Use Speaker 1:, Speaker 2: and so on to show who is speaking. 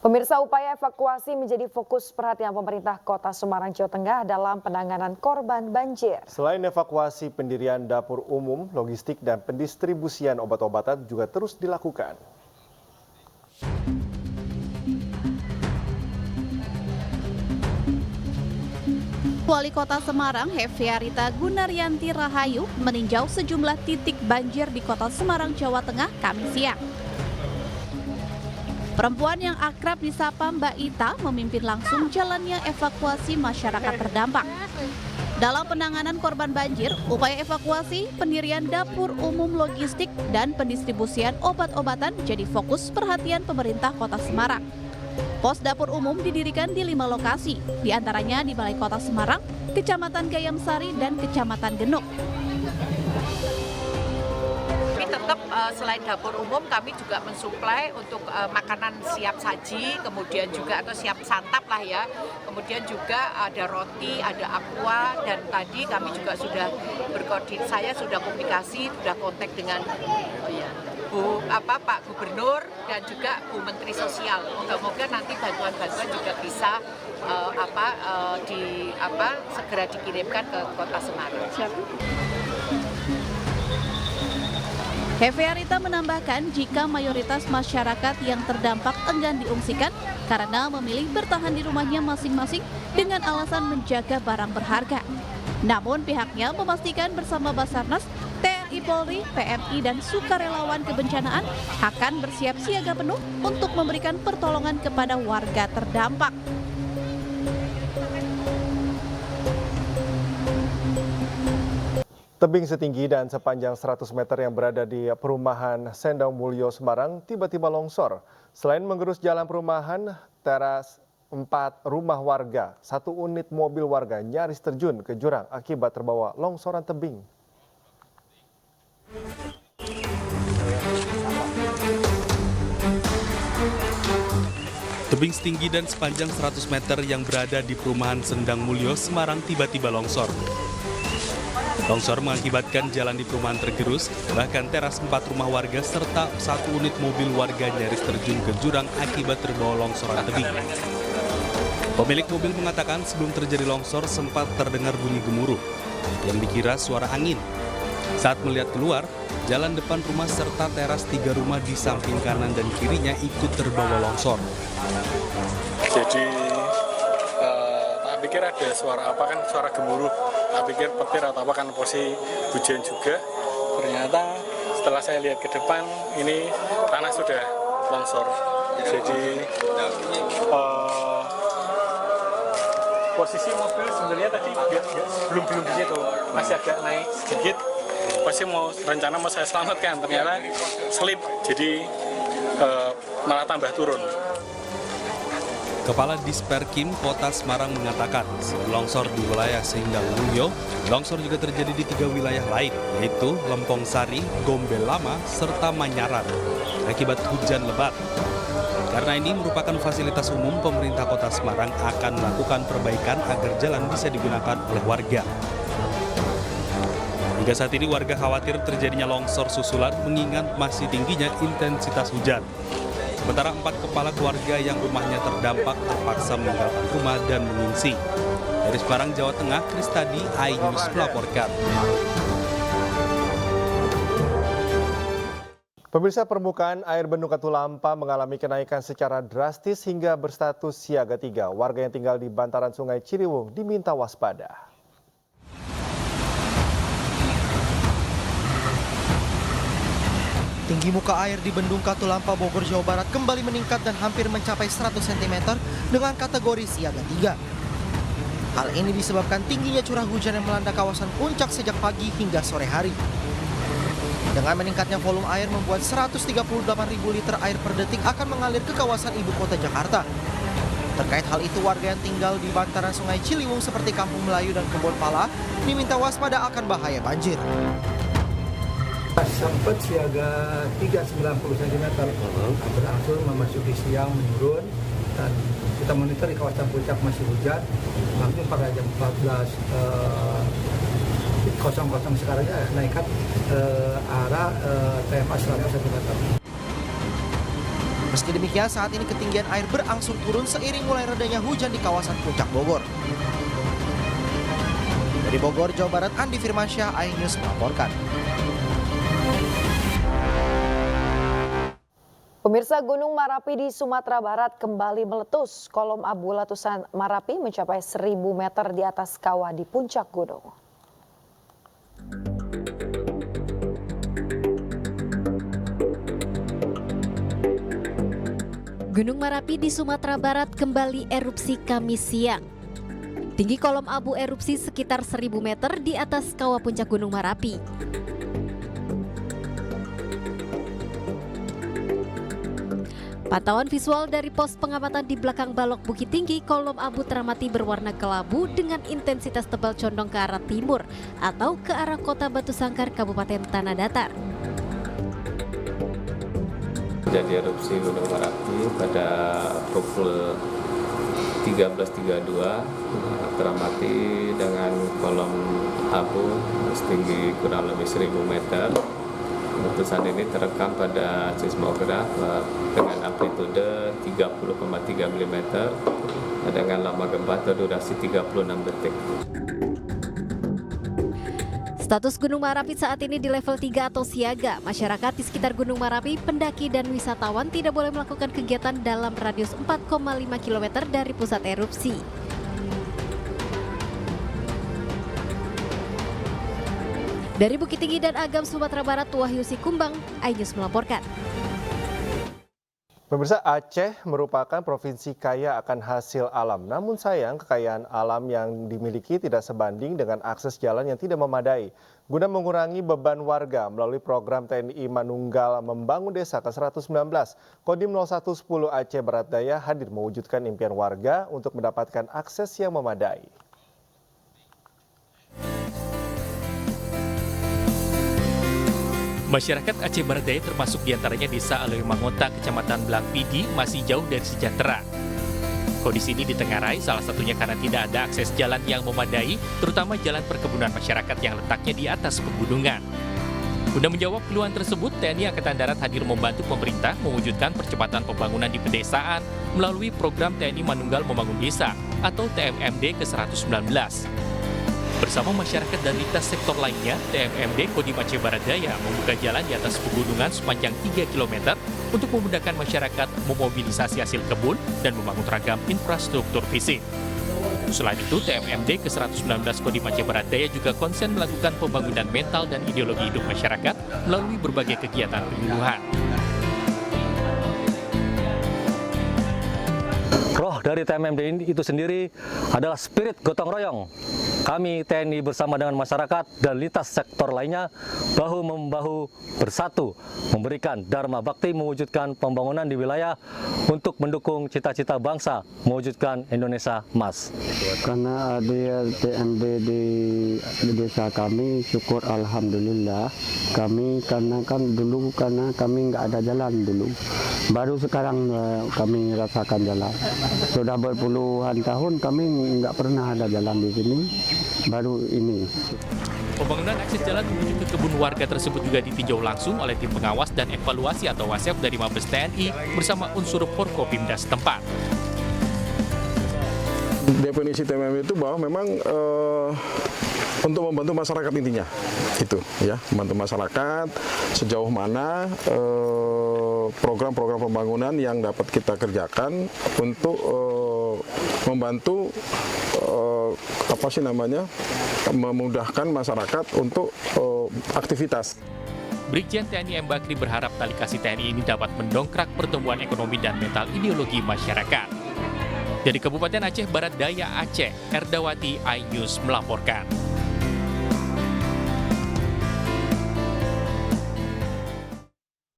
Speaker 1: Pemirsa, upaya evakuasi menjadi fokus perhatian pemerintah Kota Semarang, Jawa Tengah dalam penanganan korban banjir.
Speaker 2: Selain evakuasi, pendirian dapur umum, logistik, dan pendistribusian obat-obatan juga terus dilakukan.
Speaker 3: Wali Kota Semarang, Hefearita Gunaryanti Rahayu, meninjau sejumlah titik banjir di Kota Semarang, Jawa Tengah, Kamis siang. Perempuan yang akrab disapa Mbak Ita memimpin langsung jalannya evakuasi masyarakat terdampak. Dalam penanganan korban banjir, upaya evakuasi, pendirian dapur umum logistik, dan pendistribusian obat-obatan jadi fokus perhatian pemerintah Kota Semarang. Pos dapur umum didirikan di 5 lokasi, diantaranya di Balai Kota Semarang, Kecamatan Gayamsari, dan Kecamatan Genuk.
Speaker 4: Selain dapur umum, kami juga mensuplai untuk makanan siap saji, kemudian juga atau siap santap lah ya. Kemudian juga ada roti, ada aqua, dan tadi kami juga sudah berkoordinasi, saya sudah komunikasi, sudah kontak dengan Pak Gubernur dan juga Bu Menteri Sosial. Moga-moga nanti bantuan-bantuan juga bisa segera dikirimkan ke Kota Semarang.
Speaker 3: Hefearita menambahkan jika mayoritas masyarakat yang terdampak enggan diungsikan karena memilih bertahan di rumahnya masing-masing dengan alasan menjaga barang berharga. Namun pihaknya memastikan bersama Basarnas, TNI Polri, PMI, dan sukarelawan kebencanaan akan bersiap siaga penuh untuk memberikan pertolongan kepada warga terdampak.
Speaker 2: Tebing setinggi dan sepanjang 100 meter yang berada di perumahan Sendang Mulyo, Semarang tiba-tiba longsor. Selain menggerus jalan perumahan, teras 4 rumah warga, 1 unit mobil warga nyaris terjun ke jurang akibat terbawa longsoran tebing.
Speaker 5: Tebing setinggi dan sepanjang 100 meter yang berada di perumahan Sendang Mulyo, Semarang tiba-tiba longsor. Longsor mengakibatkan jalan di perumahan tergerus, bahkan teras 4 rumah warga serta 1 unit mobil warga nyaris terjun ke jurang akibat terbawa longsoran tebing. Pemilik mobil mengatakan sebelum terjadi longsor sempat terdengar bunyi gemuruh yang dikira suara angin. Saat melihat keluar, jalan depan rumah serta teras 3 rumah di samping kanan dan kirinya ikut terbawa longsor.
Speaker 6: Jadi tak pikir ada suara apa, kan suara gemuruh. Tak pikir petir atau apa, kan posisi hujan juga. Ternyata setelah saya lihat ke depan, ini tanah sudah longsor. Jadi posisi mobil sebenarnya tadi belum di situ, masih agak naik sedikit. Pasti rencana mau saya selamatkan, ternyata selip, jadi malah tambah turun.
Speaker 5: Kepala Disperkim Kota Semarang mengatakan, longsor di wilayah Sendang Mulyo, longsor juga terjadi di 3 wilayah lain, yaitu Lempong Sari, Gombel Lama, serta Manyaran, akibat hujan lebat. Karena ini merupakan fasilitas umum, pemerintah Kota Semarang akan melakukan perbaikan agar jalan bisa digunakan oleh warga. Hingga saat ini warga khawatir terjadinya longsor susulan mengingat masih tingginya intensitas hujan. Sementara 4 kepala keluarga yang rumahnya terdampak terpaksa meninggalkan rumah dan mengungsi. Dari Semarang, Jawa Tengah, Kristadi, iNews melaporkan.
Speaker 2: Pemirsa, permukaan air Bendung Katulampa mengalami kenaikan secara drastis hingga berstatus siaga 3. Warga yang tinggal di bantaran Sungai Ciliwung diminta waspada.
Speaker 7: Tinggi muka air di Bendung Katulampa, Bogor, Jawa Barat kembali meningkat dan hampir mencapai 100 cm dengan kategori siaga 3. Hal ini disebabkan tingginya curah hujan yang melanda kawasan puncak sejak pagi hingga sore hari. Dengan meningkatnya volume air membuat 138.000 liter air per detik akan mengalir ke kawasan ibu kota Jakarta. Terkait hal itu, warga yang tinggal di bantaran Sungai Ciliwung seperti Kampung Melayu dan Kebon Pala diminta waspada akan bahaya banjir.
Speaker 8: Sempat siaga 390 cm, berangsur memasuki siang menurun, dan kita monitor di kawasan puncak masih hujan. Langsung pada jam 14.00 sekarang naikkan arah TMA selama 1 meter.
Speaker 7: Meski demikian, saat ini ketinggian air berangsur turun seiring mulai redanya hujan di kawasan Puncak Bogor. Dari Bogor, Jawa Barat, Andi Firmansyah, iNews melaporkan.
Speaker 1: Pemirsa, Gunung Marapi di Sumatera Barat kembali meletus. Kolom abu letusan Marapi mencapai 1.000 meter di atas kawah di puncak gunung.
Speaker 9: Gunung Marapi di Sumatera Barat kembali erupsi Kamis siang. Tinggi kolom abu erupsi sekitar 1.000 meter di atas kawah puncak Gunung Marapi. Pantauan visual dari pos pengamatan di belakang balok Bukit Tinggi, kolom abu teramati berwarna kelabu dengan intensitas tebal condong ke arah timur atau ke arah kota Batu Sangkar, Kabupaten Tanah Datar.
Speaker 10: Jadi erupsi Gunung Marapi pada pukul 13.32 teramati dengan kolom abu setinggi kurang lebih 1.000 meter. Letusan ini terekam pada seismograf dengan amplitude 30,3 mm dengan lama gempa atau durasi 36 detik.
Speaker 9: Status Gunung Marapi saat ini di level 3 atau siaga. Masyarakat di sekitar Gunung Marapi, pendaki dan wisatawan tidak boleh melakukan kegiatan dalam radius 4,5 km dari pusat erupsi. Dari Bukit Tinggi dan Agam, Sumatera Barat, Wahyu Sikumbang, iNews melaporkan.
Speaker 2: Pemirsa, Aceh merupakan provinsi kaya akan hasil alam. Namun sayang, kekayaan alam yang dimiliki tidak sebanding dengan akses jalan yang tidak memadai. Guna mengurangi beban warga melalui program TNI Manunggal Membangun Desa ke-119, Kodim 0110 Aceh Barat Daya hadir mewujudkan impian warga untuk mendapatkan akses yang memadai.
Speaker 11: Masyarakat Aceh Barat Daya termasuk diantaranya Desa Aloy Mangota, Kecamatan Blangpidi masih jauh dari sejahtera. Kondisi ini ditengarai salah satunya karena tidak ada akses jalan yang memadai, terutama jalan perkebunan masyarakat yang letaknya di atas pegunungan. Guna menjawab keluhan tersebut, TNI Angkatan Darat hadir membantu pemerintah mewujudkan percepatan pembangunan di pedesaan melalui program TNI Manunggal Membangun Desa atau TMMD ke-119. Bersama masyarakat dan lintas sektor lainnya, TMMD Kodim Aceh Barat Daya membuka jalan di atas pegunungan sepanjang 3 km untuk memudahkan masyarakat memobilisasi hasil kebun dan membangun ragam infrastruktur fisik. Selain itu, TMMD ke-119 Kodim Aceh Barat Daya juga konsen melakukan pembangunan mental dan ideologi hidup masyarakat melalui berbagai kegiatan penyuluhan.
Speaker 12: Roh dari TMMD ini itu sendiri adalah spirit gotong royong. Kami TNI bersama dengan masyarakat dan lintas sektor lainnya bahu-membahu bersatu memberikan dharma bakti mewujudkan pembangunan di wilayah untuk mendukung cita-cita bangsa mewujudkan Indonesia emas.
Speaker 13: Karena ada TMD di desa kami, syukur alhamdulillah. Kami karena kami nggak ada jalan dulu. Baru sekarang kami rasakan jalan. Sudah berpuluhan tahun kami nggak pernah ada jalan di sini, baru ini.
Speaker 11: Pembangunan akses jalan menuju ke kebun warga tersebut juga ditinjau langsung oleh tim pengawas dan evaluasi atau WASEP dari Mabes TNI bersama unsur Forkopimda setempat.
Speaker 14: Definisi TMM itu bahwa memang untuk membantu masyarakat intinya, itu ya, membantu masyarakat sejauh mana program-program pembangunan yang dapat kita kerjakan untuk membantu memudahkan masyarakat untuk aktivitas.
Speaker 11: Brigjen TNI M. Bakri berharap tali kasih TNI ini dapat mendongkrak pertumbuhan ekonomi dan mental ideologi masyarakat. Dari Kabupaten Aceh Barat Daya Aceh, Erdawati, iNews melaporkan.